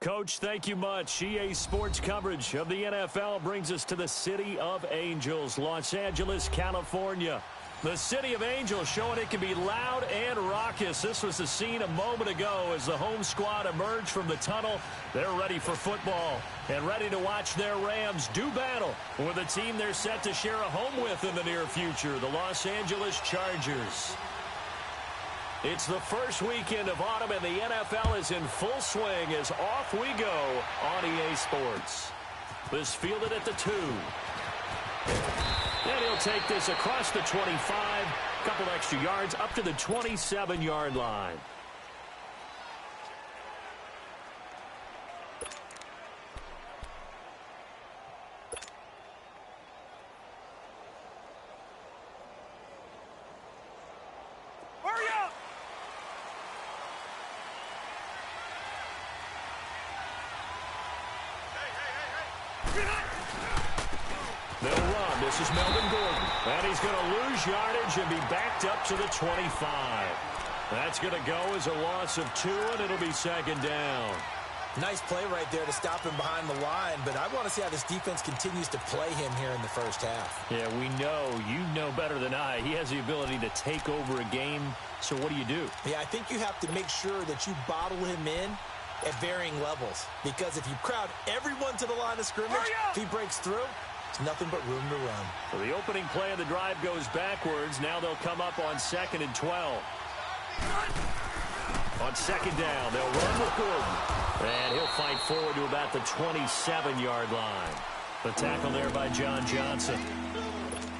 Coach, thank you much. EA Sports coverage of the NFL brings us to the City of Angels, Los Angeles, California. The City of Angels showing it can be loud and raucous. This was the scene a moment ago as the home squad emerged from the tunnel. They're ready for football and ready to watch their Rams do battle with a team they're set to share a home with in the near future, the Los Angeles Chargers. It's the first weekend of autumn, and the NFL is in full swing as off we go on EA Sports. This fielded at the 2. And he'll take this across the 25, a couple extra yards up to the 27-yard line. They'll run. This is Melvin Gordon. And he's going to lose yardage and be backed up to the 25. That's going to go as a loss of 2, and it'll be second down. Nice play right there to stop him behind the line, but I want to see how this defense continues to play him here in the first half. Yeah, we know. You know better than I. He has the ability to take over a game, so what do? Yeah, I think you have to make sure that you bottle him in at varying levels, because if you crowd everyone to the line of scrimmage, if he breaks through, it's nothing but room to run. So the opening play of the drive goes backwards. Now they'll come up on 2nd and 12. On second down, they'll run with Gordon. And he'll fight forward to about the 27-yard line. The tackle there by John Johnson.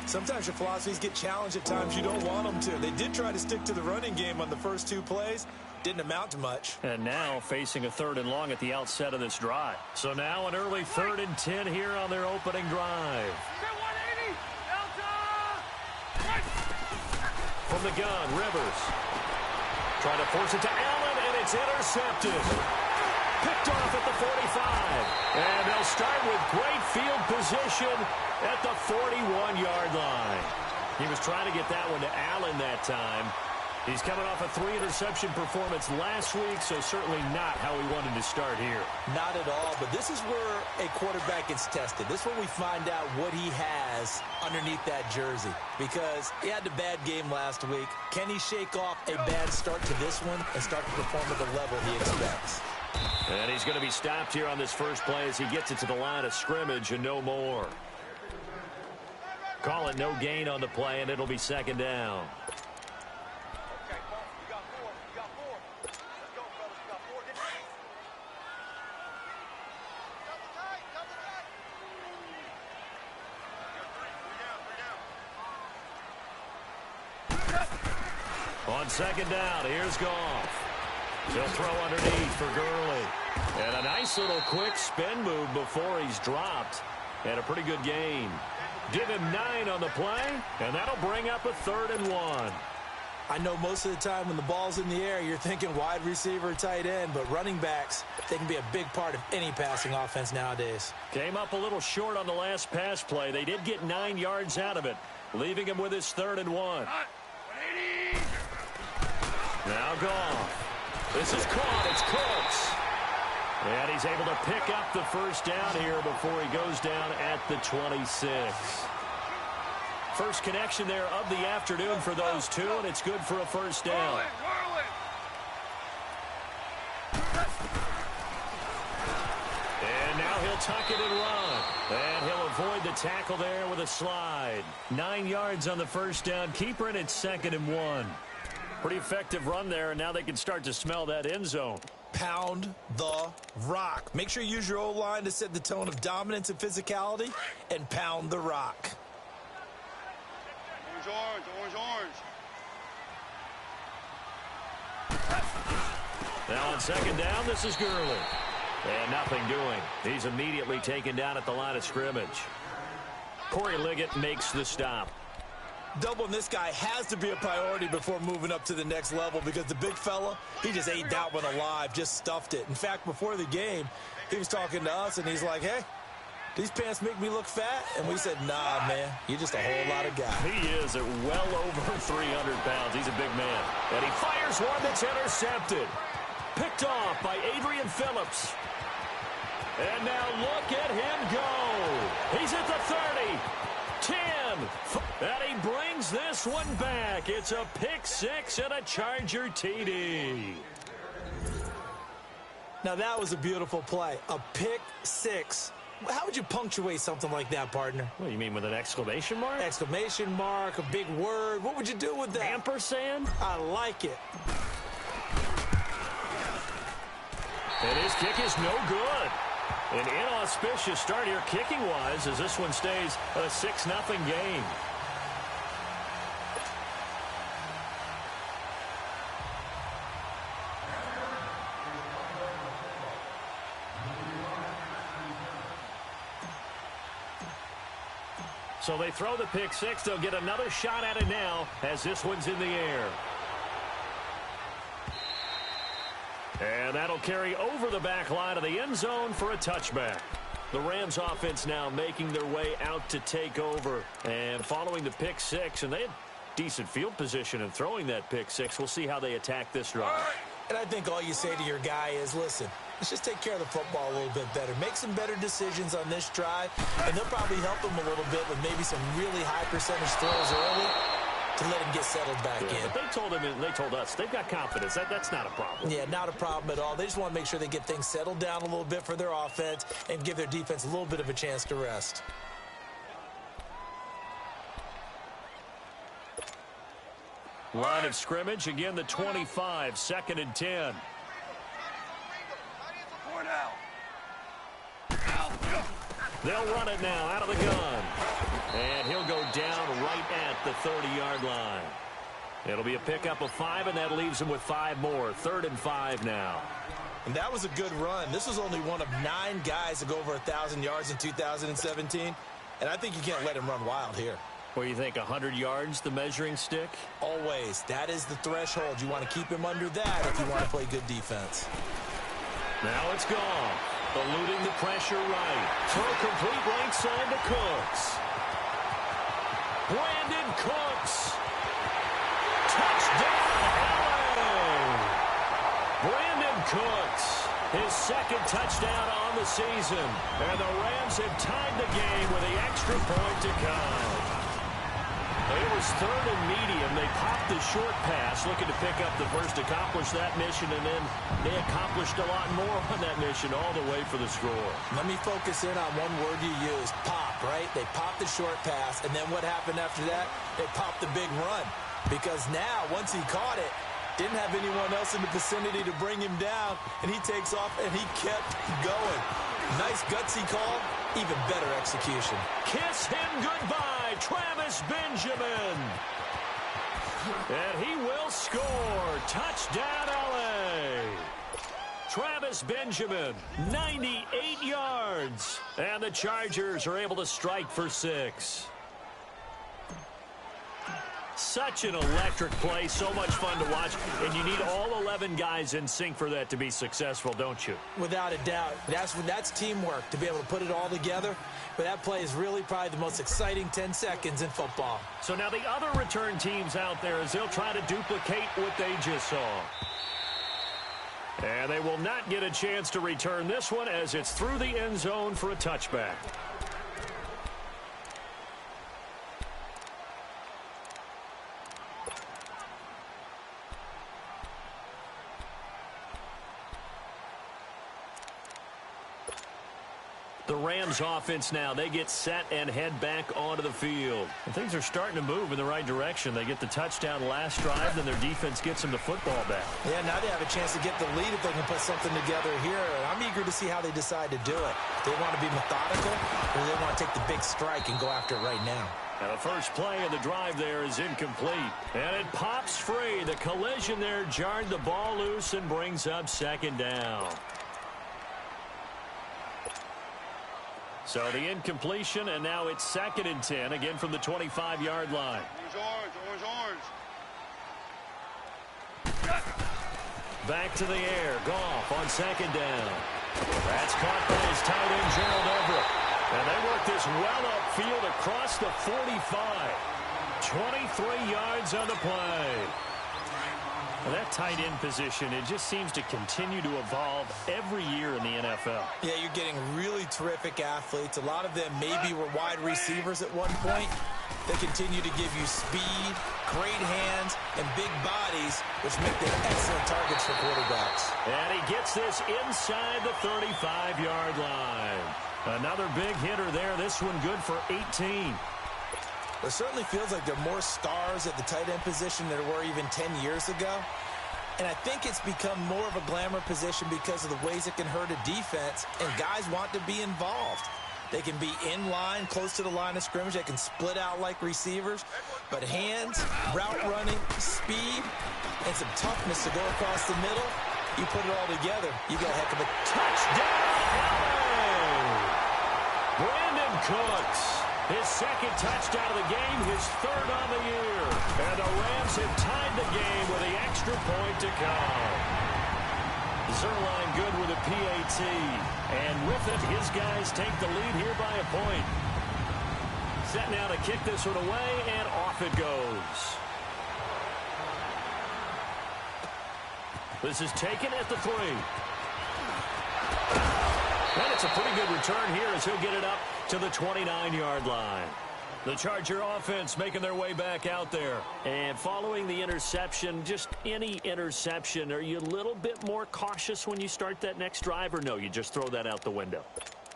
Sometimes your philosophies get challenged at times you don't want them to. They did try to stick to the running game on the first 2 plays. Didn't amount to much. And now facing a 3rd and long at the outset of this drive. So now an early 3rd and 10 here on their opening drive. From the gun, Rivers. Trying to force it to Allen, and it's intercepted. Picked off at the 45. And they'll start with great field position at the 41-yard line. He was trying to get that one to Allen that time. He's coming off a 3-interception performance last week, so certainly not how he wanted to start here. Not at all, but this is where a quarterback gets tested. This is where we find out what he has underneath that jersey, because he had a bad game last week. Can he shake off a bad start to this one and start to perform at the level he expects? And he's going to be stopped here on this first play as he gets it to the line of scrimmage and no more. Call it no gain on the play, and it'll be second down. On second down, here's Goff. He'll throw underneath for Gurley. And a nice little quick spin move before he's dropped. And a pretty good gain. Give him 9 on the play, and that'll bring up a 3rd and 1. I know most of the time when the ball's in the air, you're thinking wide receiver, tight end, but running backs, they can be a big part of any passing offense nowadays. Came up a little short on the last pass play. They did get 9 yards out of it, leaving him with his 3rd and 1. Now Goff. This is caught. It's Cooks. And he's able to pick up the first down here before he goes down at the 26. First connection there of the afternoon for those two, and it's good for a first down. And now he'll tuck it and run. And he'll avoid the tackle there with a slide. 9 yards on the first down. Keeper, and it's 2nd and 1. Pretty effective run there, and now they can start to smell that end zone. Pound the rock. Make sure you use your O-line to set the tone of dominance and physicality, and pound the rock. Orange, orange, orange. Now on second down, this is Gurley. And nothing doing. He's immediately taken down at the line of scrimmage. Corey Liggett makes the stop. Doubling this guy has to be a priority before moving up to the next level, because the big fella, he just ate that one alive, just stuffed it. In fact, before the game, he was talking to us, and he's like, hey, these pants make me look fat? And we said, nah, man, you're just a whole lot of guy. He is at well over 300 pounds. He's a big man. And he fires one that's intercepted. Picked off by Adrian Phillips. And now look at him go. He's at the 30, 10, and he brings this one back. It's a pick six and a Charger TD. Now that was a beautiful play, a pick six. How would you punctuate something like that, partner? What do you mean, with an exclamation mark? Exclamation mark, a big word. What would you do with that? Ampersand? I like it. And his kick is no good. An inauspicious start here kicking-wise as this one stays a 6-0 game. So they throw the pick six. They'll get another shot at it now as this one's in the air. And that'll carry over the back line of the end zone for a touchback. The Rams offense now making their way out to take over. And following the pick six, and they had decent field position in throwing that pick six. We'll see how they attack this drive. And I think all you say to your guy is, listen, let's just take care of the football a little bit better. Make some better decisions on this drive, and they'll probably help him a little bit with maybe some really high percentage throws early to let him get settled back in. But they told him, and they told us, they've got confidence. That's not a problem. Yeah, not a problem at all. They just want to make sure they get things settled down a little bit for their offense and give their defense a little bit of a chance to rest. Line of scrimmage, again the 25, 2nd and 10. They'll run it now out of the gun. And he'll go down right at the 30-yard line. It'll be a pickup of 5, and that leaves him with 5 more. 3rd and 5 now. And that was a good run. This was only one of 9 guys to go over 1,000 yards in 2017. And I think you can't let him run wild here. What do you think, 100 yards, the measuring stick? Always. That is the threshold. You want to keep him under that if you want to play good defense. Now it's gone. Eluding the pressure right. Throw complete right side to Cooks. Brandon Cooks. Touchdown, LA. Brandon Cooks. His 2nd touchdown on the season. And the Rams have tied the game with the extra point to come. It was 3rd and medium. They popped the short pass, looking to pick up the first, accomplish that mission, and then they accomplished a lot more on that mission all the way for the score. Let me focus in on one word you used, pop, right? They popped the short pass, and then what happened after that? They popped the big run. Because now, once he caught it, didn't have anyone else in the vicinity to bring him down, and he takes off, and he kept going. Nice gutsy call, even better execution. Kiss him goodbye. Travis Benjamin. And he will score. Touchdown, LA. Travis Benjamin, 98 yards. And the Chargers are able to strike for 6. Such an electric play, so much fun to watch, and you need all 11 guys in sync for that to be successful, don't you? Without a doubt. That's teamwork, to be able to put it all together. But that play is really probably the most exciting 10 seconds in football. So now the other return teams out there, as they'll try to duplicate what they just saw. And they will not get a chance to return this one as it's through the end zone for a touchback. The Rams offense now, they get set and head back onto the field. And things are starting to move in the right direction. They get the touchdown last drive, then their defense gets them the football back. Yeah, now they have a chance to get the lead if they can put something together here. And I'm eager to see how they decide to do it. They want to be methodical, or they want to take the big strike and go after it right now. Now the first play of the drive there is incomplete. And it pops free. The collision there jarred the ball loose and brings up 2nd down. So the incompletion, and now it's 2nd and 10, again from the 25-yard line. Orange. Back to the air. Goff on 2nd down. That's caught by his tight end, Gerald Everett. And they work this well upfield across the 45. 23 yards on the play. Well, that tight end position, it just seems to continue to evolve every year in the NFL. Yeah, you're getting really terrific athletes. A lot of them maybe were wide receivers at one point. They continue to give you speed, great hands, and big bodies, which make them excellent targets for quarterbacks. And he gets this inside the 35-yard line. Another big hitter there. This one good for 18. It certainly feels like there are more stars at the tight end position than there were even 10 years ago. And I think it's become more of a glamour position because of the ways it can hurt a defense, and guys want to be involved. They can be in line, close to the line of scrimmage. They can split out like receivers. But hands, route running, speed, and some toughness to go across the middle, you put it all together, you got a heck of a touchdown. Brandon Cooks. His second touchdown of the game, his third on the year. And the Rams have tied the game with the extra point to come. Zerline good with a PAT. And with it, his guys take the lead here by a point. Set now to kick this one away, and off it goes. This is taken at the 3. And it's a pretty good return here as he'll get it up to the 29-yard line. The Charger offense making their way back out there. And following the interception, just any interception, are you a little bit more cautious when you start that next drive, or no, you just throw that out the window?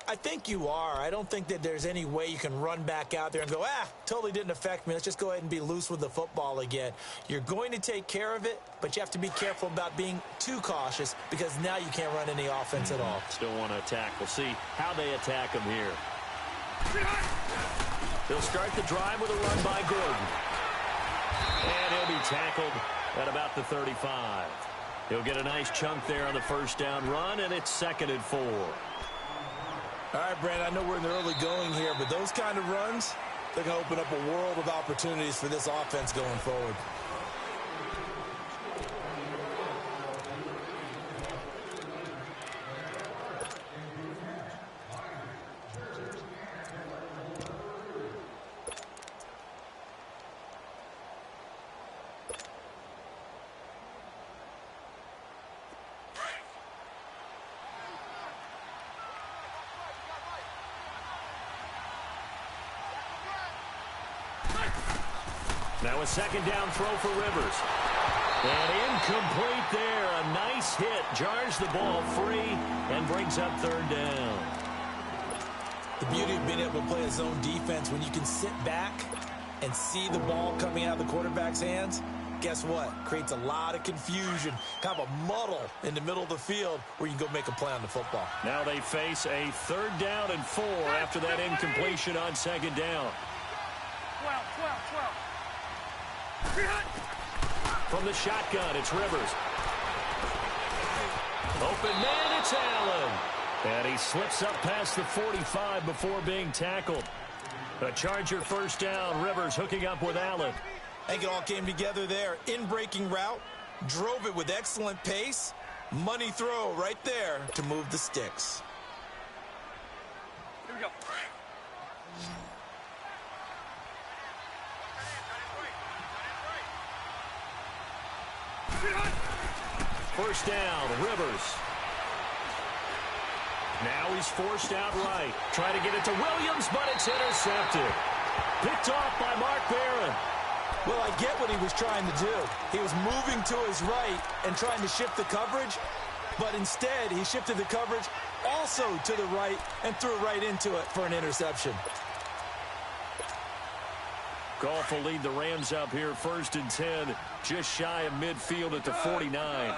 I think you are. I don't think that there's any way you can run back out there and go, totally didn't affect me. Let's just go ahead and be loose with the football again. You're going to take care of it, but you have to be careful about being too cautious because now you can't run any offense at all. Still want to attack. We'll see how they attack him here. They'll start the drive with a run by Gordon. And he'll be tackled at about the 35. He'll get a nice chunk there on the first down run, and it's 2nd and 4. All right, Brandon, I know we're in the early going here, but those kind of runs, they're going to open up a world of opportunities for this offense going forward. Now a second down throw for Rivers. And incomplete there. A nice hit. Jars the ball free and brings up 3rd down. The beauty of being able to play a zone defense, when you can sit back and see the ball coming out of the quarterback's hands, guess what? Creates a lot of confusion, kind of a muddle in the middle of the field where you can go make a play on the football. Now they face a 3rd down and 4 after that incompletion on 2nd down. 12. From the shotgun, it's Rivers. Open man, it's Allen. And he slips up past the 45 before being tackled. A Charger 1st down. Rivers hooking up with Allen. I think it all came together there. In-breaking route, drove it with excellent pace. Money throw right there to move the sticks. Here we go. First down, Rivers. Now he's forced out right. Trying to get it to Williams, but it's intercepted. Picked off by Mark Barron. Well, I get what he was trying to do. He was moving to his right and trying to shift the coverage, but instead he shifted the coverage also to the right and threw it right into it for an interception. Goff will lead the Rams up here 1st and 10, just shy of midfield at the 49.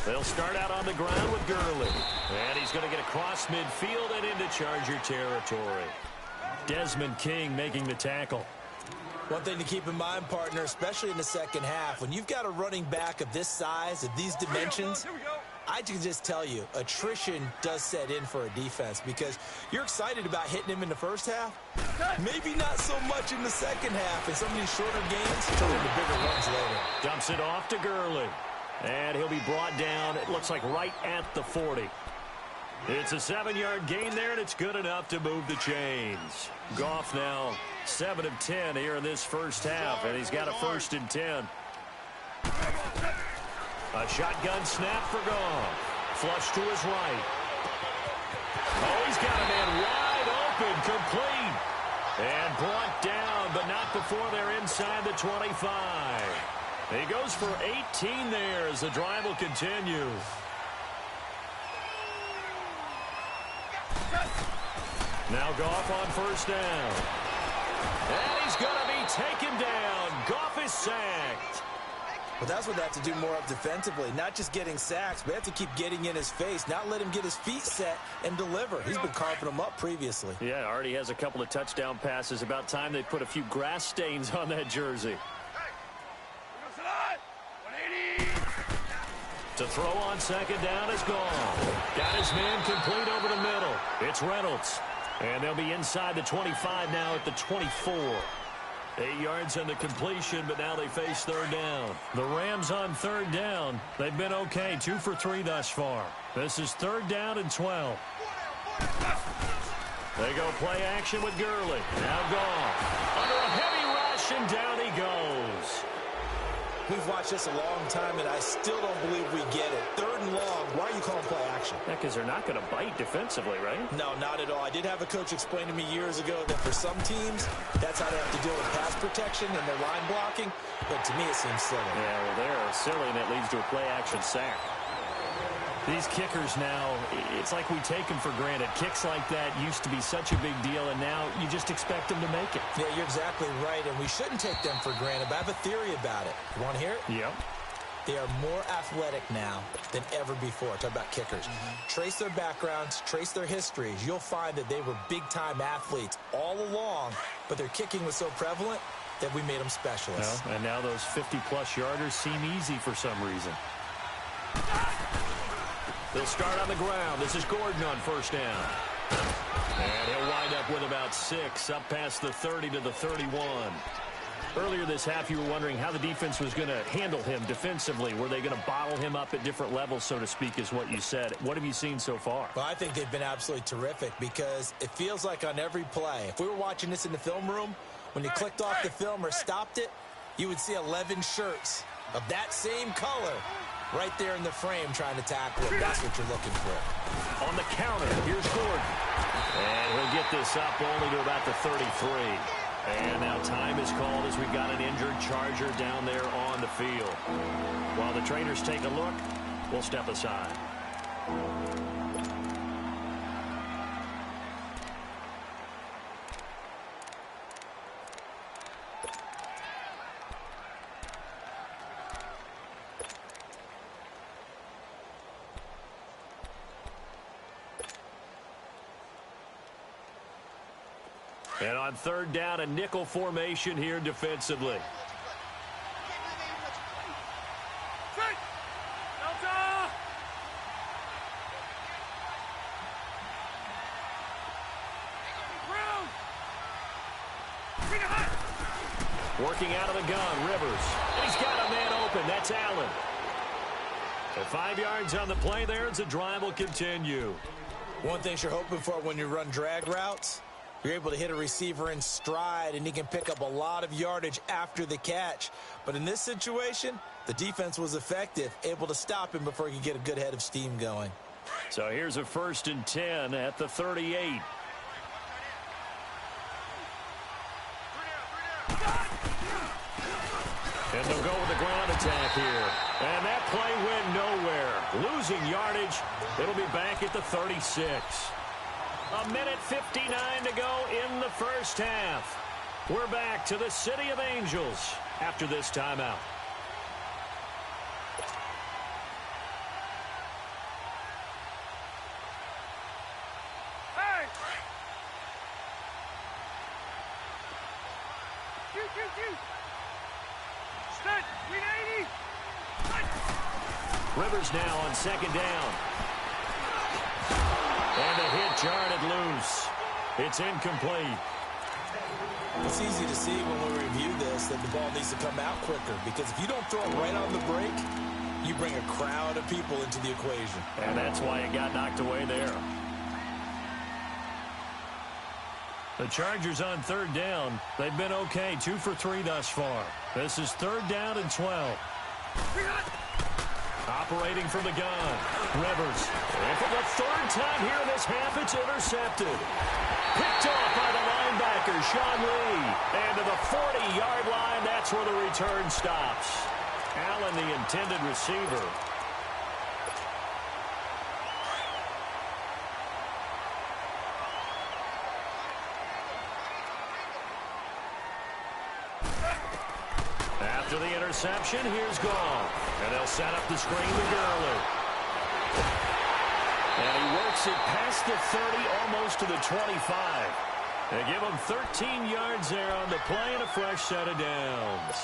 They'll start out on the ground with Gurley. And he's going to get across midfield and into Charger territory. Desmond King making the tackle. One thing to keep in mind, partner, especially in the second half, when you've got a running back of this size, of these dimensions, I can just tell you, attrition does set in for a defense because you're excited about hitting him in the first half. Maybe not so much in the second half. In some of these shorter games, turn into bigger runs later. Dumps it off to Gurley. And he'll be brought down, it looks like right at the 40. It's a 7-yard gain there, and it's good enough to move the chains. Goff now 7 of 10 here in this first half, and he's got a 1st and 10. A shotgun snap for Goff. Flush to his right. Oh, he's got a man wide open, complete. And brought down, but not before they're inside the 25. He goes for 18 there as the drive will continue. Now Goff on 1st down. And he's going to be taken down. Goff is sacked. But that's what they have to do more of defensively, not just getting sacks, but they have to keep getting in his face, not let him get his feet set and deliver. He's been carving them up previously. Yeah, already has a couple of touchdown passes. About time they put a few grass stains on that jersey. To throw on 2nd down is gone. Got his man complete over the middle. It's Reynolds. And they'll be inside the 25 now at the 24. 8 yards on the completion, but now they face 3rd down. The Rams on 3rd down. They've been okay, 2 for 3 thus far. This is 3rd down and 12. They go play action with Gurley. Now Goff. Under a heavy rush, and down he goes. We've watched this a long time, and I still don't believe we get it. 3rd and long. Why are you calling play action? Yeah, because they're not going to bite defensively, right? No, not at all. I did have a coach explain to me years ago that for some teams, that's how they have to deal with pass protection and their line blocking. But to me, it seems silly. Yeah, well, they're silly, and it leads to a play action sack. These kickers now, it's like we take them for granted. Kicks like that used to be such a big deal, and now you just expect them to make it. Yeah, you're exactly right, and we shouldn't take them for granted, but I have a theory about it. You want to hear it? Yep. They are more athletic now than ever before. Talk about kickers. Trace their backgrounds, trace their histories. You'll find that they were big-time athletes all along, but their kicking was so prevalent that we made them specialists. Well, and now those 50-plus yarders seem easy for some reason. They'll start on the ground. This is Gordon on 1st down. And he'll wind up with about 6, up past the 30 to the 31. Earlier this half, you were wondering how the defense was going to handle him defensively. Were they going to bottle him up at different levels, so to speak, is what you said. What have you seen so far? Well, I think they've been absolutely terrific because it feels like on every play, if we were watching this in the film room, when you clicked off the film or stopped it, you would see 11 shirts of that same color right there in the frame trying to tackle it. That's what you're looking for. On the counter, here's Gordon. And he'll get this up only to about the 33. And now time is called as we've got an injured Charger down there on the field. While the trainers take a look, we'll step aside. And on 3rd down, a nickel formation here defensively. Working out of the gun, Rivers. He's got a man open. That's Allen. At 5 yards on the play there, as the drive will continue. One thing you're hoping for when you run drag routes, you're able to hit a receiver in stride, and he can pick up a lot of yardage after the catch. But in this situation, the defense was effective, able to stop him before he could get a good head of steam going. So here's a 1st and 10 at the 38. And they'll go with the ground attack here. And that play went nowhere. Losing yardage. It'll be back at the 36. A minute 59 to go in the first half. We're back to the City of Angels after this timeout. Rivers now on 2nd down. And a hit jarred it loose. It's incomplete. It's easy to see when we review this that the ball needs to come out quicker, because if you don't throw it right on the break, you bring a crowd of people into the equation. And that's why it got knocked away there. The Chargers on third down. They've been okay, 2 for 3 thus far. This is third down and 12. Operating from the gun, Rivers. And for the third time here in this half, it's intercepted. Picked off by the linebacker, Sean Lee. And to the 40-yard line, that's where the return stops. Allen, the intended receiver. After the interception, here's Goff. And they'll set up the screen to Gurley. And he works it past the 30, almost to the 25. They give him 13 yards there on the play and a fresh set of downs.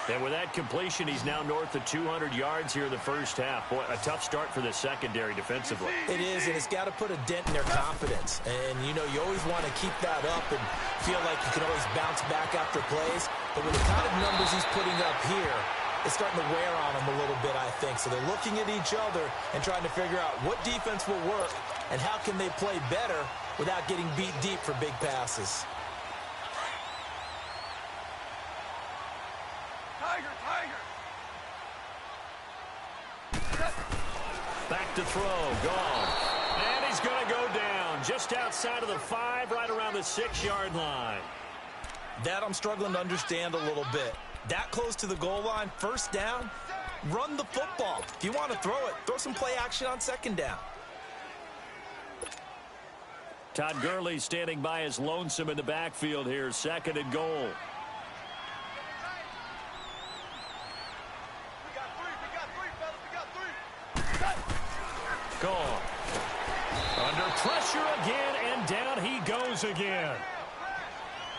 And with that completion, he's now north of 200 yards here in the first half. Boy, a tough start for the secondary defensively. It is, and it's got to put a dent in their confidence. And, you know, you always want to keep that up and feel like you can always bounce back after plays. But with the kind of numbers he's putting up here, it's starting to wear on them a little bit, I think. So they're looking at each other and trying to figure out what defense will work and how can they play better without getting beat deep for big passes. Back to throw, Goff. And he's going to go down just outside of the 5, right around the 6-yard line. That I'm struggling to understand a little bit. That close to the goal line, first down, run the football. If you want to throw it, throw some play action on second down. Todd Gurley standing by as lonesome in the backfield here, second and goal. Goff. Under pressure again, and down he goes again.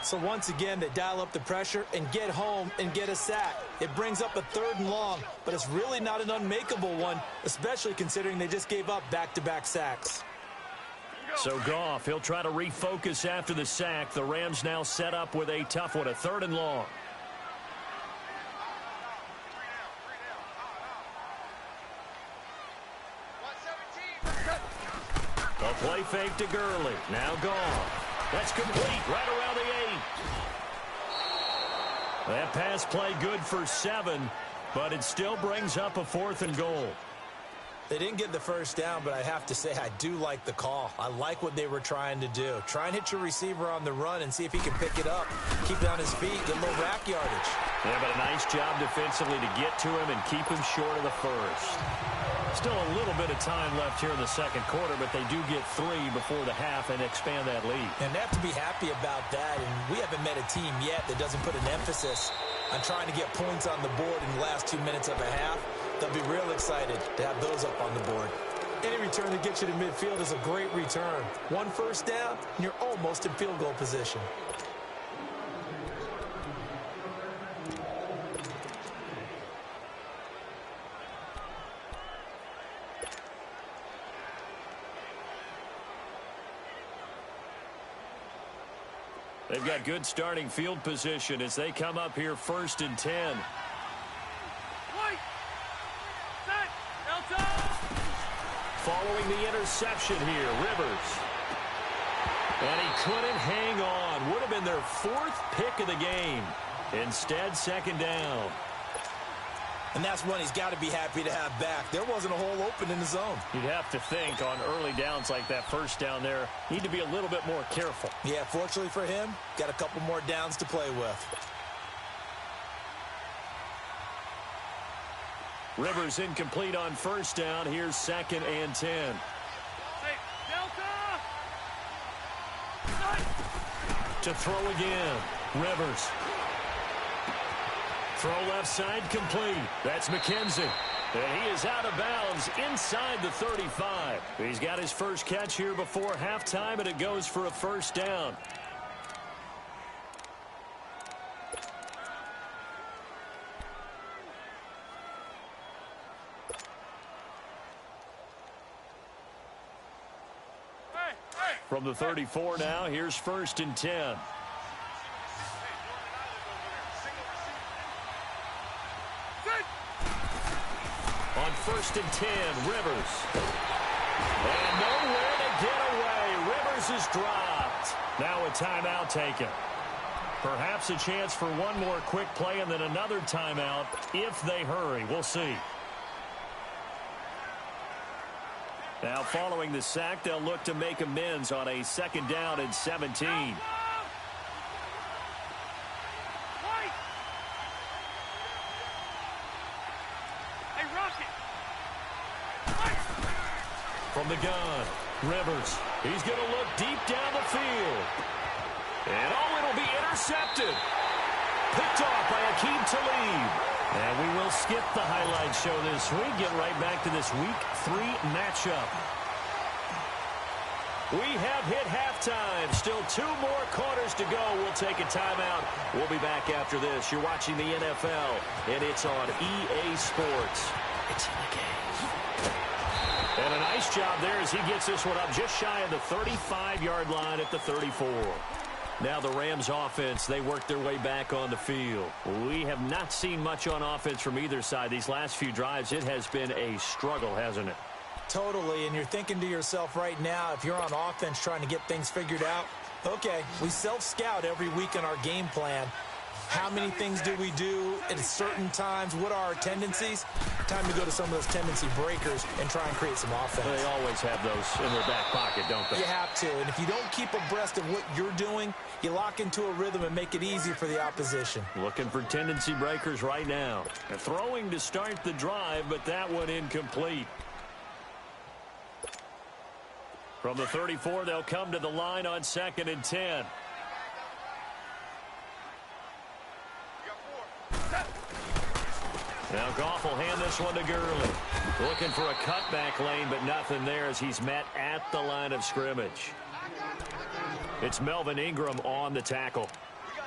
So once again, they dial up the pressure and get home and get a sack. It brings up a 3rd and long, but it's really not an unmakeable one, especially considering they just gave up back-to-back sacks. So Goff, he'll try to refocus after the sack. The Rams now set up with a tough one, a 3rd and long. A play fake to Gurley. Now Goff. That's complete right around the 8. That pass play good for 7, but it still brings up a 4th and goal. They didn't get the first down, but I have to say I do like the call. I like what they were trying to do. Try and hit your receiver on the run and see if he can pick it up. Keep it on his feet, get a little rack yardage. Yeah, but a nice job defensively to get to him and keep him short of the first. Still a little bit of time left here in the second quarter, but they do get 3 before the half and expand that lead. And they have to be happy about that, and we haven't met a team yet that doesn't put an emphasis on trying to get points on the board in the last 2 minutes of a half. They'll be real excited to have those up on the board. Any return that gets you to midfield is a great return. 1 first down, and you're almost in field goal position. They've got good starting field position as they come up here 1st and 10. Following the interception here, Rivers. And he couldn't hang on. Would have been their 4th pick of the game. Instead, 2nd down. And that's one he's got to be happy to have back. There wasn't a hole open in the zone. You'd have to think on early downs like that first down there, need to be a little bit more careful. Yeah, fortunately for him, got a couple more downs to play with. Rivers incomplete on first down. Here's 2nd and 10. To throw again. Rivers. Throw left side complete. That's McKenzie. And he is out of bounds inside the 35. He's got his first catch here before halftime, and it goes for a first down. From the 34 now, here's 1st and 10. On 1st and 10, Rivers. And nowhere to get away. Rivers is dropped. a timeout taken. Perhaps a chance for one more quick play and then another timeout if they hurry. We'll see. Now, following the sack, they'll look to make amends on a 2nd down and 17. From the gun, Rivers. He's going to look deep down the field. And, it'll be intercepted. Picked off by Aqib Talib. And we will skip the highlight show this week. Get right back to this Week 3 matchup. We have hit halftime. Still 2 more quarters to go. We'll take a timeout. We'll be back after this. You're watching the NFL, and it's on EA Sports. It's in the game. And a nice job there as he gets this one up just shy of the 35-yard line at the 34. Now the Rams offense, they work their way back on the field. We have not seen much on offense from either side. These last few drives, it has been a struggle, hasn't it? Totally, and you're thinking to yourself right now, if you're on offense trying to get things figured out, okay, we self-scout every week in our game plan. How many things do we do at certain times? What are our tendencies? Time to go to some of those tendency breakers and try and create some offense. They always have those in their back pocket, don't they? You have to, and if you don't keep abreast of what you're doing, you lock into a rhythm and make it easy for the opposition. Looking for tendency breakers right now. They're throwing to start the drive, but that one incomplete. From the 34, they'll come to the line on 2nd and 10. Now Goff will hand this one to Gurley. Looking for a cutback lane, but nothing there as he's met at the line of scrimmage. It's Melvin Ingram on the tackle.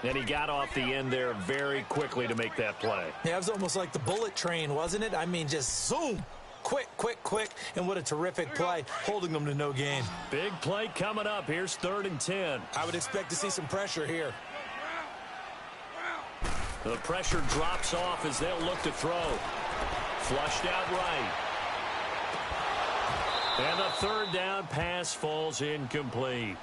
And he got off the end there very quickly to make that play. Yeah, it was almost like the bullet train, wasn't it? I mean, just zoom. Quick, quick, quick. And what a terrific play, holding them to no gain. Big play coming up. Here's 3rd and 10. I would expect to see some pressure here. The pressure drops off as they'll look to throw. Flushed out right. And the 3rd down pass falls incomplete.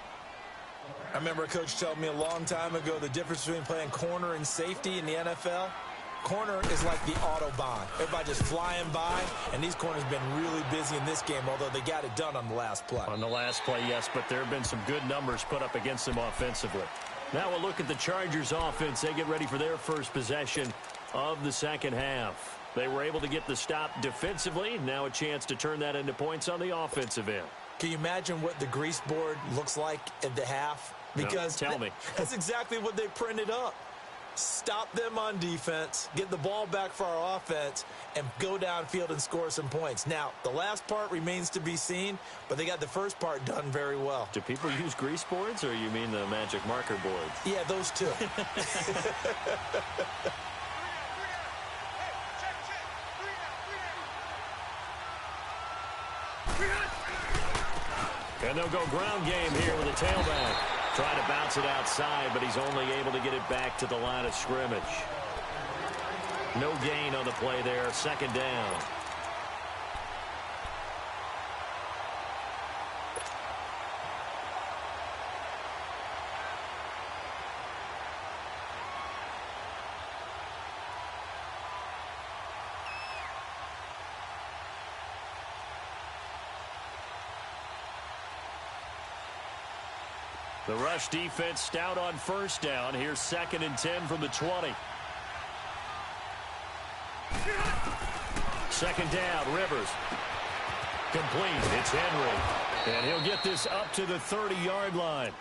I remember a coach told me a long time ago the difference between playing corner and safety in the NFL. Corner is like the Autobahn. Everybody just flying by, and these corners have been really busy in this game, although they got it done on the last play. On the last play, yes, but there have been some good numbers put up against them offensively. Now we'll look at the Chargers offense. They get ready for their first possession of the 2nd half. They were able to get the stop defensively. Now a chance to turn that into points on the offensive end. Can you imagine what the grease board looks like at the half? Because no, tell me. That's exactly what they printed up. Stop them on defense, get the ball back for our offense, and go downfield and score some points. Now, the last part remains to be seen, but they got the first part done very well. Do people use grease boards, or you mean the magic marker boards? Yeah, those two. And they'll go ground game here with a tailback. Trying to bounce it outside, but he's only able to get it back to the line of scrimmage. No gain on the play there. 2nd down. The rush defense stout on 1st down. Here's 2nd and 10 from the 20. 2nd down, Rivers. Complete. It's Henry. And he'll get this up to the 30-yard line.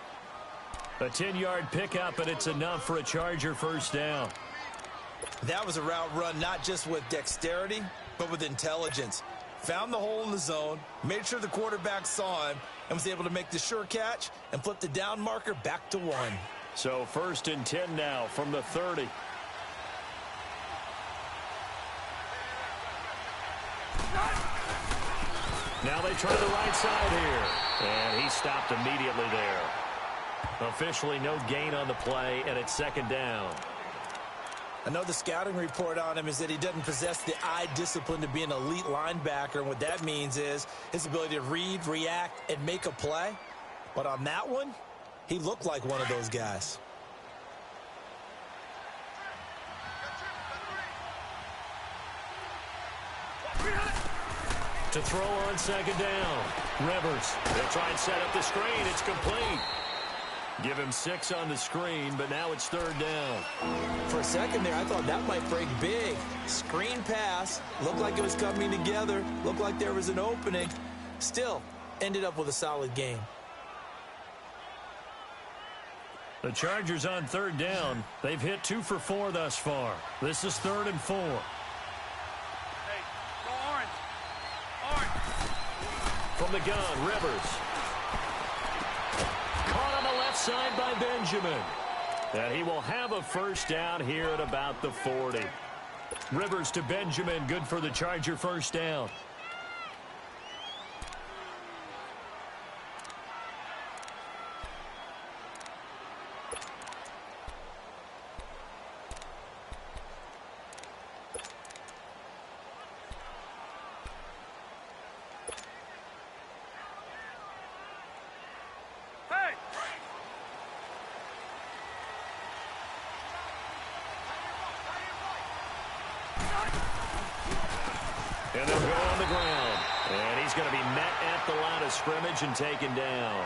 A 10-yard pickup, and it's enough for a Charger 1st down. That was a route run not just with dexterity, but with intelligence. Found the hole in the zone, made sure the quarterback saw him, and was able to make the sure catch and flip the down marker back to 1. So 1st and 10 now from the 30. Now they try the right side here. And he stopped immediately there. Officially no gain on the play, and it's 2nd down. I know the scouting report on him is that he doesn't possess the eye discipline to be an elite linebacker. And what that means is his ability to read, react, and make a play. But on that one, He looked like one of those guys. To throw on second down. Rivers. They'll try and set up the screen. It's complete. Give him 6 on the screen, but now it's third down. For a second there, I thought that might break big. Screen pass. Looked like it was coming together. Looked like there was an opening. Still, ended up with a solid game. The Chargers on third down. They've hit 2 for 4 thus far. This is 3rd and 4. Hey, go orange. Orange. From the gun, Rivers. Caught on the left side by Benjamin. And he will have a first down here at about the 40. Rivers to Benjamin, good for the Charger first down. And they'll go on the ground. And he's going to be met at the line of scrimmage and taken down.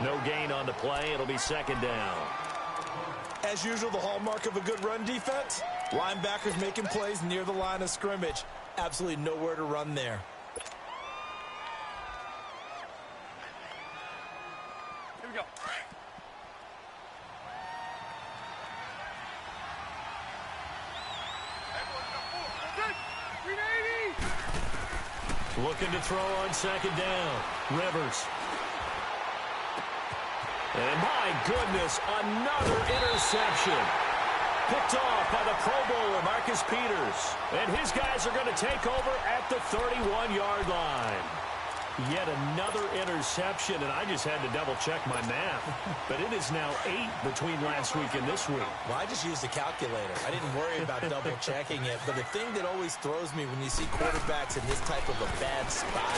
No gain on the play. It'll be second down. As usual, the hallmark of a good run defense, linebackers making plays near the line of scrimmage. Absolutely nowhere to run there. Here we go. Looking to throw on second down. Rivers. And my goodness, another interception. Picked off by the Pro Bowler, Marcus Peters. And his guys are going to take over at the 31-yard line. Yet another interception, and I just had to double-check my math. But it is now 8 between last week and this week. Well, I just used a calculator. I didn't worry about double-checking it. But the thing that always throws me when you see quarterbacks in this type of a bad spot.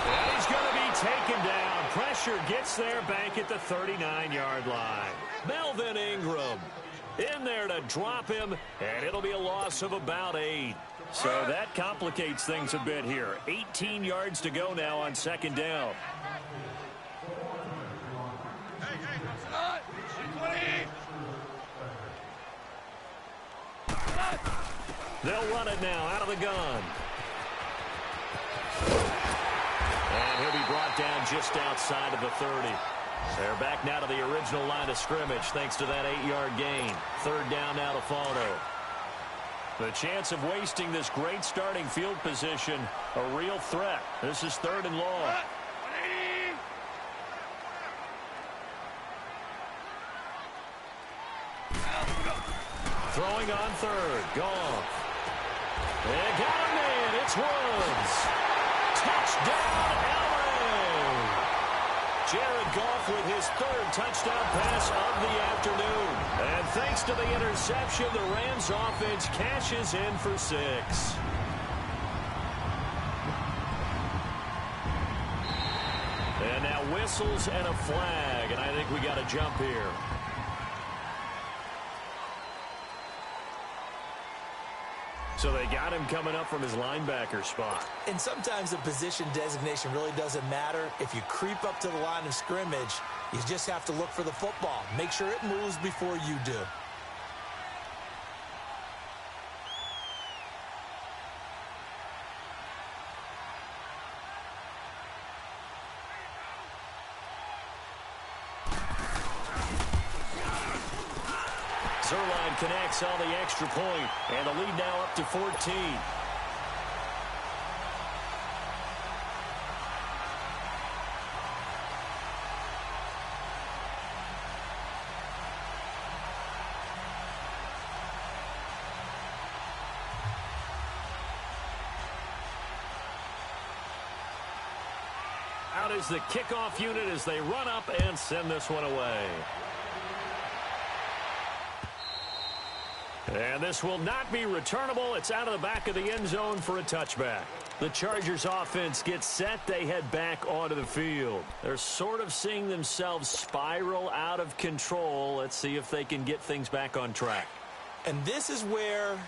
And he's going to be taken down. Pressure gets there back at the 39-yard line. Melvin Ingram in there to drop him, and it'll be a loss of about 8. So that complicates things a bit here. 18 yards to go now on second down. They'll run it now out of the gun. And he'll be brought down just outside of the 30. They're back now to the original line of scrimmage thanks to that 8-yard gain. Third down now to follow. The chance of wasting this great starting field position, a real threat. This is 3rd and long. Throwing on third. Goff. They got him in. It's Woods. Touchdown, LA. Jared Goff with his 3rd touchdown pass of the afternoon. And thanks to the interception, the Rams offense cashes in for 6. And now whistles and a flag, and I think we got a jump here. So they got him coming up from his linebacker spot. And sometimes the position designation really doesn't matter. If you creep up to the line of scrimmage, you just have to look for the football. Make sure it moves before you do. Zerline connects on the extra point, and the lead now up to 14. Out is the kickoff unit as they run up and send this one away. And this will not be returnable. It's out of the back of the end zone for a touchback. The Chargers offense gets set. They head back onto the field. They're sort of seeing themselves spiral out of control. Let's see if they can get things back on track. And this is where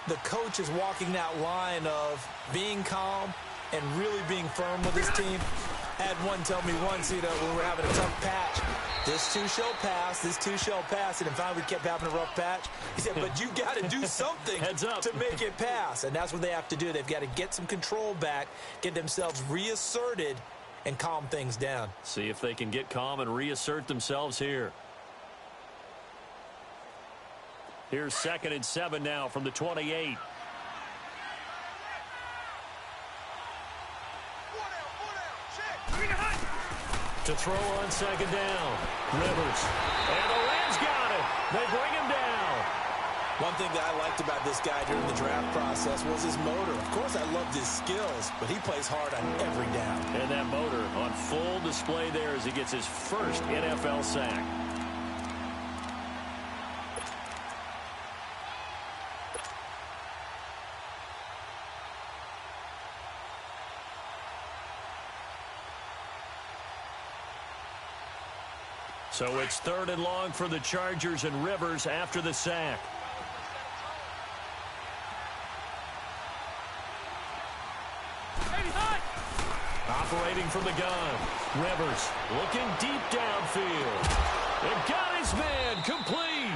the coach is walking that line of being calm and really being firm with his team. I had one tell me once, when we're having a tough patch, this too shall pass, this too shall pass. And finally we kept having a rough patch. He said, but you got to do something Heads up. to make it pass. And that's what they have to do. They've got to get some control back, get themselves reasserted, and calm things down. See if they can get calm and reassert themselves here. Here's 2nd and 7 now from the 28. To throw on 2nd down. Rivers. And the Rams got it. They bring him down. One thing that I liked about this guy during the draft process was his motor. Of course, I loved his skills, but he plays hard on every down. And that motor on full display there as he gets his first NFL sack. So it's 3rd and long for the Chargers, and Rivers after the sack. Operating from the gun. Rivers looking deep downfield. It got his man complete.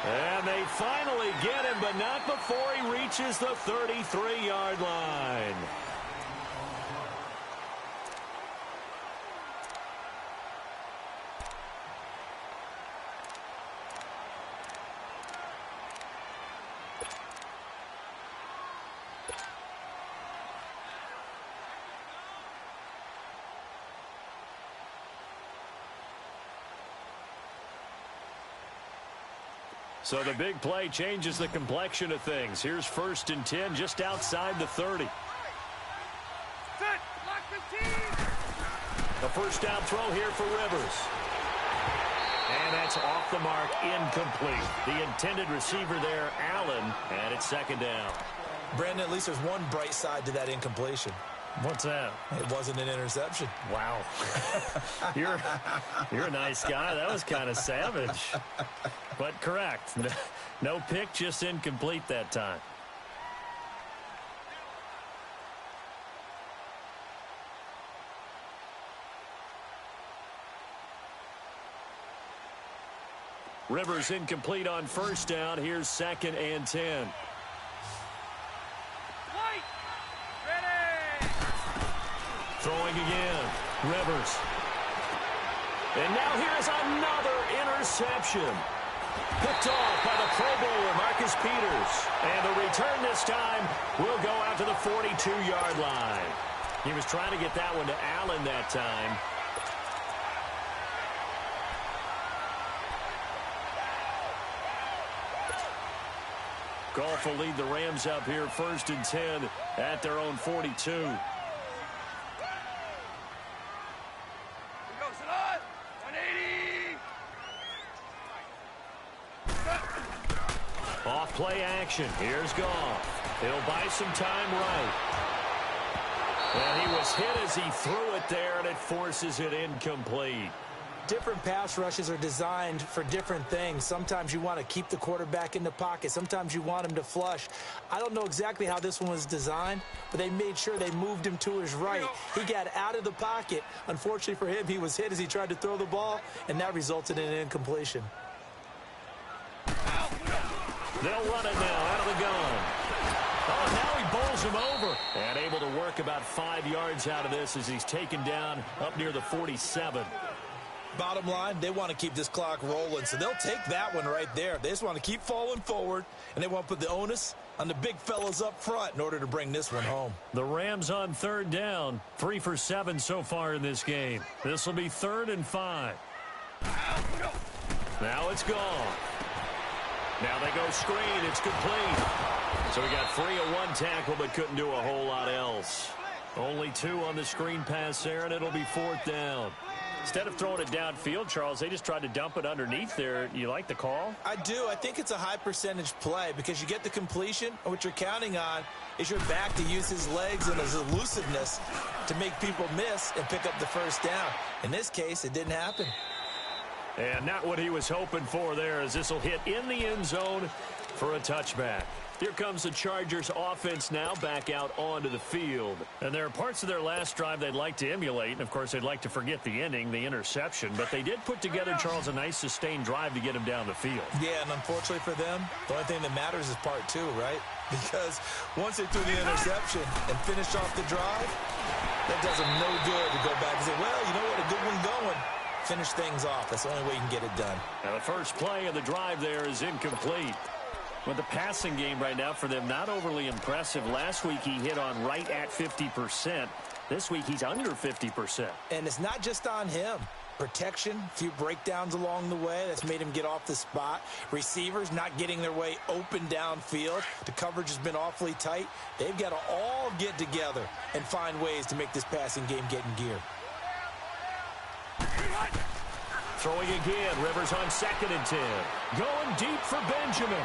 And they finally get him, but not before he reaches the 33-yard line. So the big play changes the complexion of things. Here's 1st and 10 just outside the 30. A first down throw here for Rivers. And that's off the mark, incomplete. The intended receiver there, Allen, and it's 2nd down. Brandon, at least there's one bright side to that incompletion. What's that? It wasn't an interception. Wow. You're a nice guy. That was kind of savage. But correct. No pick, just incomplete that time. Rivers incomplete on 1st down. Here's 2nd and 10. Throwing again. Rivers. And now here's another interception. Picked off by the Pro Bowler, Marcus Peters. And the return this time will go out to the 42-yard line. He was trying to get that one to Allen that time. Goff will lead the Rams up here 1st and 10 at their own 42. Off play action. Here's Goff. He'll buy some time right. And he was hit as he threw it there, and it forces it incomplete. Different pass rushes are designed for different things. Sometimes you want to keep the quarterback in the pocket. Sometimes you want him to flush. I don't know exactly how this one was designed, but they made sure they moved him to his right. He got out of the pocket. Unfortunately for him, he was hit as he tried to throw the ball, and that resulted in an incompletion. They'll run it now out of the gun. Oh, now he bowls him over. And able to work about 5 yards out of this as he's taken down up near the 47. Bottom line, they want to keep this clock rolling, so they'll take that one right there. They just want to keep falling forward, and they want to put the onus on the big fellas up front in order to bring this one home. The Rams on 3rd down, 3 for 7 so far in this game. This will be 3rd and 5. Now it's gone. Now they go screen. It's complete. So we got 3 of 1 tackle, but couldn't do a whole lot else. Only 2 on the screen pass there, and it'll be 4th down. Instead of throwing it downfield, Charles, they just tried to dump it underneath there. You like the call? I do. I think it's a high percentage play because you get the completion, and what you're counting on is your back to use his legs and his elusiveness to make people miss and pick up the first down. In this case, it didn't happen. And not what he was hoping for there, as this will hit in the end zone for a touchback. Here comes the Chargers offense now back out onto the field. And there are parts of their last drive they'd like to emulate. And, of course, they'd like to forget the ending, the interception. But they did put together, Charles, a nice sustained drive to get him down the field. Yeah, and unfortunately for them, the only thing that matters is part two, right? Because once they threw the interception and finished off the drive, that does them no good to go back and say, well, you know what, a good one going. Finish things off. That's the only way you can get it done. Now, the first play of the drive there is incomplete. With the passing game right now for them, not overly impressive. Last week he hit on right at 50%. This week he's under 50%. And it's not just on him. Protection, a few breakdowns along the way. That's made him get off the spot. Receivers not getting their way open downfield. The coverage has been awfully tight. They've got to all get together and find ways to make this passing game get in gear. Throwing again. Rivers on 2nd and 10. Going deep for Benjamin.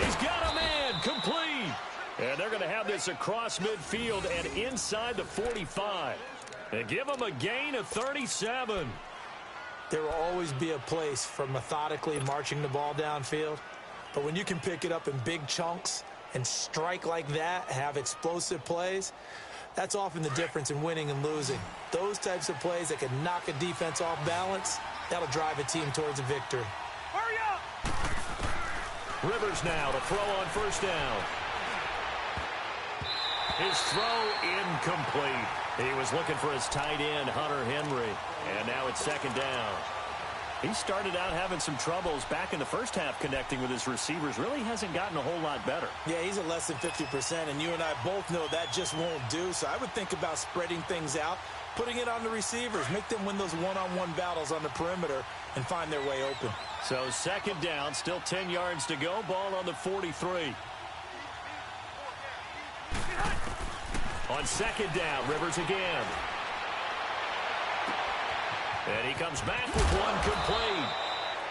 He's got a man, complete. And they're going to have this across midfield and inside the 45. And give them a gain of 37. There will always be a place for methodically marching the ball downfield. But when you can pick it up in big chunks and strike like that, have explosive plays, that's often the difference in winning and losing. Those types of plays that can knock a defense off balance, that'll drive a team towards a victory. Hurry up! Rivers now to throw on first down. His throw incomplete. He was looking for his tight end, Hunter Henry. And now it's 2nd down. He started out having some troubles back in the first half connecting with his receivers. Really hasn't gotten a whole lot better. Yeah, he's at less than 50%, and you and I both know that just won't do. So I would think about spreading things out, putting it on the receivers, make them win those one-on-one battles on the perimeter and find their way open. So 2nd down, still 10 yards to go. Ball on the 43. On 2nd down, Rivers again. And he comes back with one complete.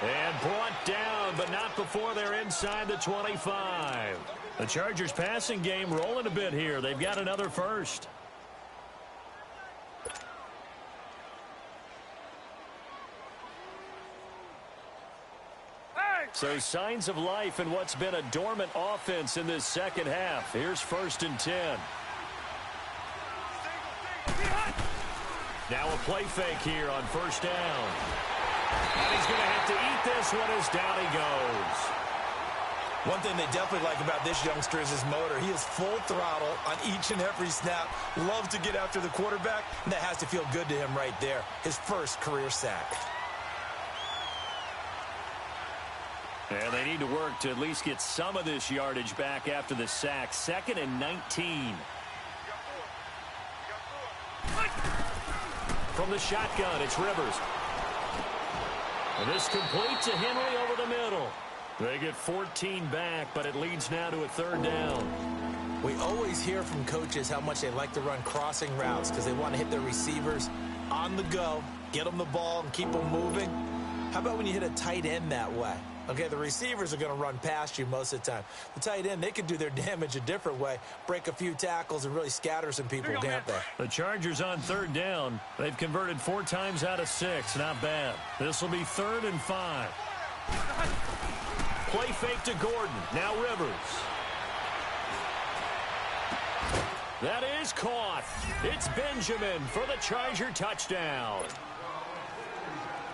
And brought down, but not before they're inside the 25. The Chargers passing game rolling a bit here. They've got another first. So signs of life in what's been a dormant offense in this second half. Here's 1st and 10. Now a play fake here on first down. And he's going to have to eat this one as down he goes. One thing they definitely like about this youngster is his motor. He is full throttle on each and every snap. Loves to get after the quarterback, and that has to feel good to him right there. His first career sack. And they need to work to at least get some of this yardage back after the sack. 2nd and 19. From the shotgun, it's Rivers. And this complete to Henry over the middle. They get 14 back, but it leads now to a 3rd down. We always hear from coaches how much they like to run crossing routes because they want to hit their receivers on the go, get them the ball, and keep them moving. How about when you hit a tight end that way? Okay, the receivers are going to run past you most of the time. The tight end, they can do their damage a different way, break a few tackles and really scatter some people, can't they? The Chargers on 3rd down. They've converted 4 times out of 6. Not bad. This will be 3rd and 5. Play fake to Gordon. Now Rivers. That is caught. It's Benjamin for the Charger touchdown.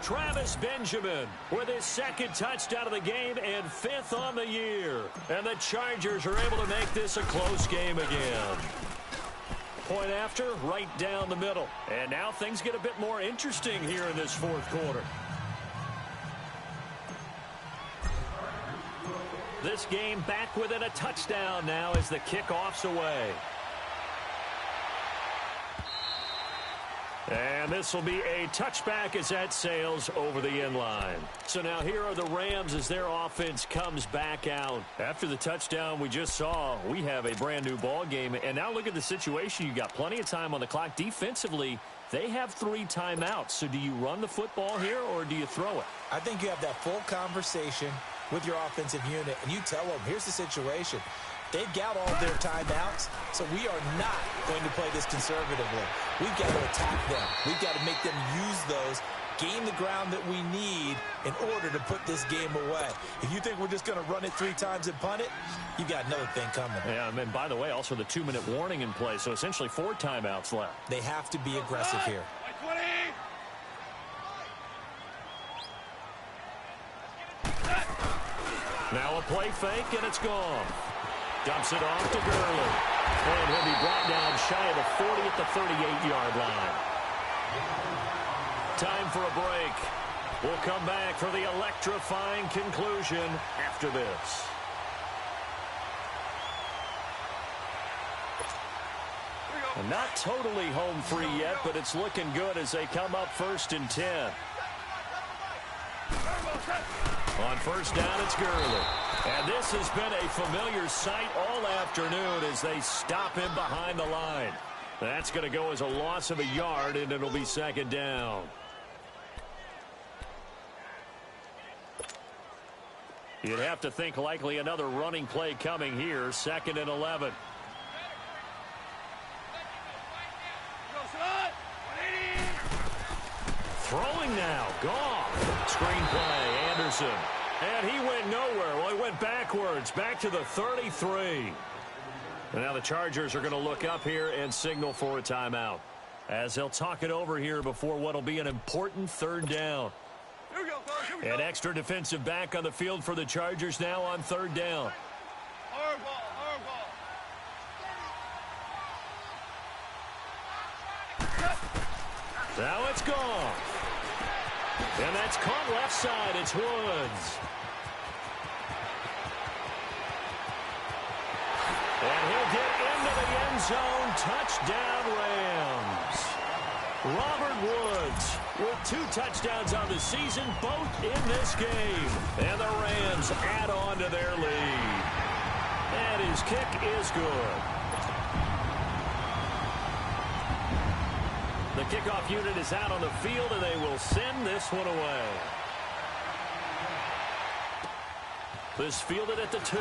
Travis Benjamin with his 2nd touchdown of the game and 5th on the year. And the Chargers are able to make this a close game again. Point after, right down the middle. And now things get a bit more interesting here in this 4th quarter. This game back within a touchdown now as the kickoff's away. And this will be a touchback as that sails over the end line. So now here are the Rams as their offense comes back out. After the touchdown we just saw, we have a brand new ball game. And now look at the situation. You got plenty of time on the clock. Defensively, They have 3 timeouts. So do you run the football here or do you throw it? I think you have that full conversation with your offensive unit, and you tell them, here's the situation. They've got all their timeouts, so we are not going to play this conservatively. We've got to attack them. We've got to make them use those, gain the ground that we need in order to put this game away. If you think we're just going to run it 3 times and punt it, you've got another thing coming. Yeah, and by the way, also the 2-minute warning in play, so essentially 4 timeouts left. They have to be aggressive here. Now a play fake, and it's gone. Dumps it off to Gurley. And he'll be brought down shy of the 40 at the 38-yard line. Time for a break. We'll come back for the electrifying conclusion after this. And not totally home free yet, but it's looking good as they come up 1st and 10. On 1st down, it's Gurley. And this has been a familiar sight all afternoon as they stop him behind the line. That's going to go as a loss of a yard, and it'll be 2nd down. You'd have to think likely another running play coming here, 2nd and 11. Throwing now, Goff. Screen play, Anderson. And he went nowhere. Well, he went backwards, back to the 33. And now the Chargers are going to look up here and signal for a timeout, as they'll talk it over here before what will be an important 3rd down. Here we go, fellas. Here we go. An extra defensive back on the field for the Chargers now on 3rd down. Hard ball, hard ball. Now it's gone. And that's caught left side. It's Woods. And he'll get into the end zone. Touchdown, Rams. Robert Woods with 2 touchdowns on the season, both in this game. And the Rams add on to their lead. And his kick is good. The kickoff unit is out on the field, and they will send this one away. This fielded at the 2.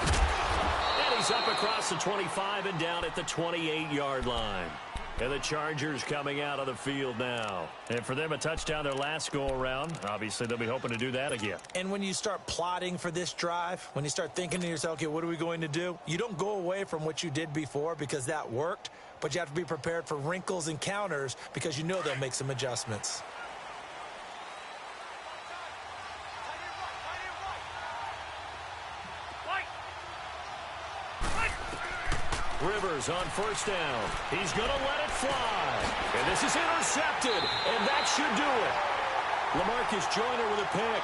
And he's up across the 25 and down at the 28-yard line. And the Chargers coming out of the field now. And for them, a touchdown their last go-around. Obviously, they'll be hoping to do that again. And when you start plotting for this drive, when you start thinking to yourself, okay, what are we going to do? You don't go away from what you did before because that worked, but you have to be prepared for wrinkles and counters because you know they'll make some adjustments. Rivers on 1st down. He's going to let it fly. And this is intercepted, and that should do it. LaMarcus Joyner with a pick.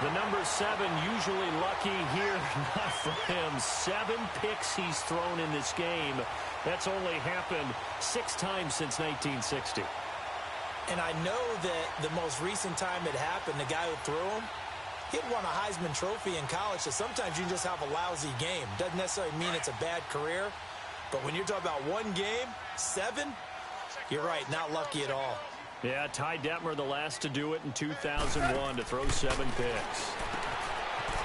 The number 7 usually lucky here. Not for him. 7 picks he's thrown in this game. That's only happened 6 times since 1960. And I know that the most recent time it happened, the guy who threw him, he had won a Heisman Trophy in college, so sometimes you just have a lousy game. Doesn't necessarily mean it's a bad career, but when you're talking about 1 game, 7, you're right, not lucky at all. Yeah, Ty Detmer, the last to do it in 2001, to throw 7 picks.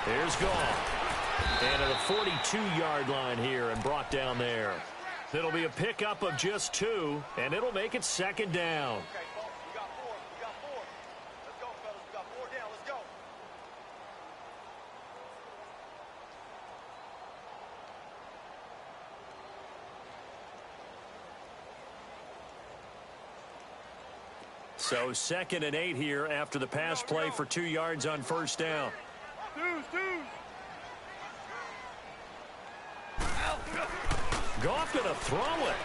Here's Goff. And at a 42-yard line here and brought down there. It'll be a pickup of just 2, and it'll make it 2nd down. Okay, folks, we got 4. We got 4. Let's go, fellas. We got 4 down. Let's go. So 2nd and 8 here after the pass play for 2 yards on 1st down. Twos. Goff going to throw it.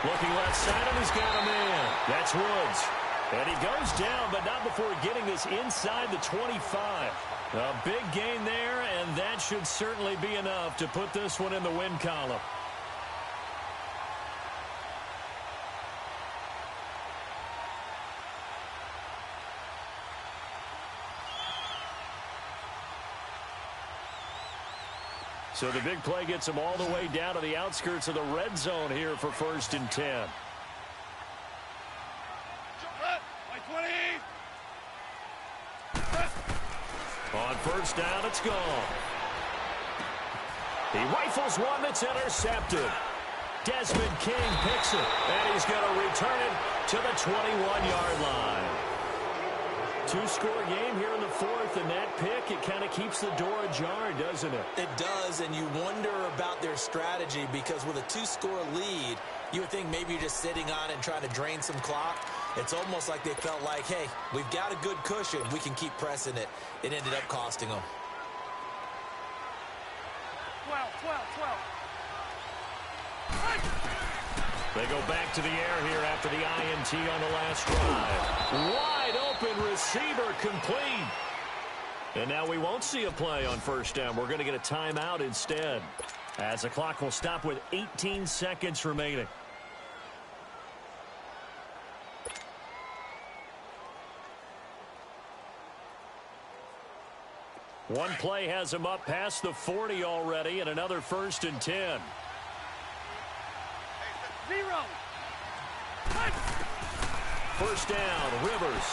Looking left side, and he's got a man. That's Woods. And he goes down, but not before getting this inside the 25. A big gain there, and that should certainly be enough to put this one in the win column. So the big play gets them all the way down to the outskirts of the red zone here for 1st and 10. On 1st down, it's gone. He rifles one that's intercepted. Desmond King picks it, and he's going to return it to the 21-yard line. 2-score game here in the 4th, and that pick, it kind of keeps the door ajar, doesn't it? It does, and you wonder about their strategy because with a 2-score lead, you would think maybe you're just sitting on it and trying to drain some clock. It's almost like they felt like, hey, we've got a good cushion. We can keep pressing it. It ended up costing them. 12. They go back to the air here after the INT on the last drive. Wide open receiver complete. And now we won't see a play on 1st down. We're going to get a timeout instead, as the clock will stop with 18 seconds remaining. One play has him up past the 40 already, and another 1st and 10. 0. 1st down, Rivers.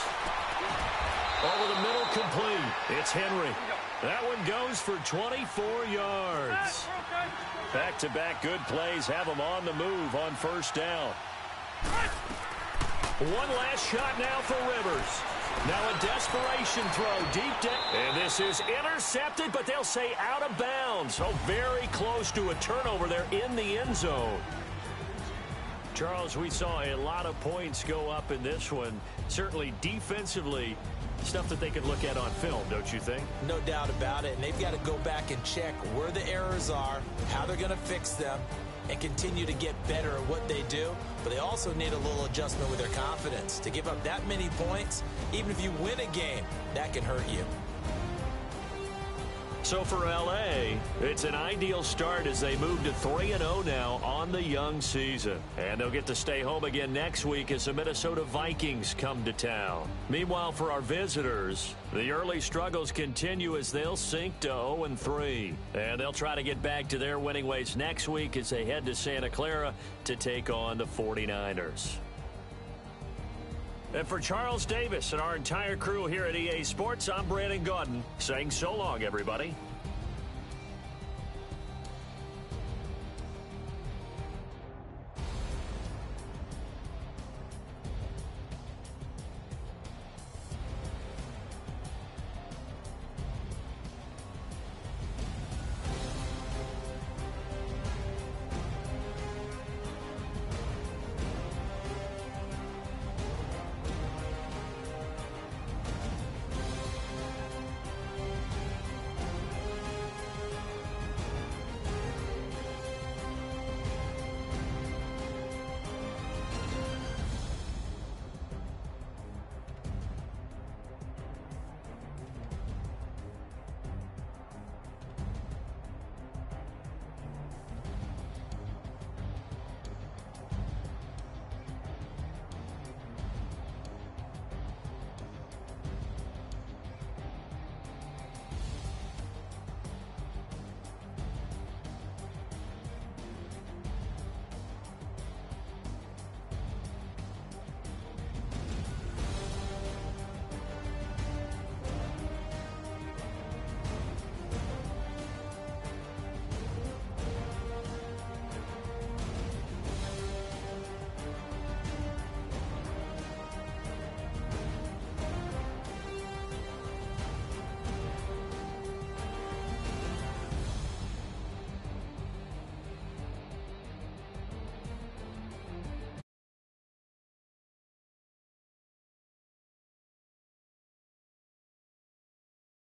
Over the middle, complete. It's Henry. That one goes for 24 yards. Back-to-back good plays have them on the move on 1st down. One last shot now for Rivers. Now a desperation throw deep down. And this is intercepted, but they'll say out of bounds. So very close to a turnover there in the end zone. Charles, we saw a lot of points go up in this one. Certainly defensively, stuff that they can look at on film, don't you think? No doubt about it. And they've got to go back and check where the errors are, how they're going to fix them, and continue to get better at what they do. But they also need a little adjustment with their confidence. To give up that many points, even if you win a game, that can hurt you. So for L.A., it's an ideal start as they move to 3-0 now on the young season. And they'll get to stay home again next week as the Minnesota Vikings come to town. Meanwhile, for our visitors, the early struggles continue as they'll sink to 0-3. And they'll try to get back to their winning ways next week as they head to Santa Clara to take on the 49ers. And for Charles Davis and our entire crew here at EA Sports, I'm Brandon Gaudin saying so long, everybody.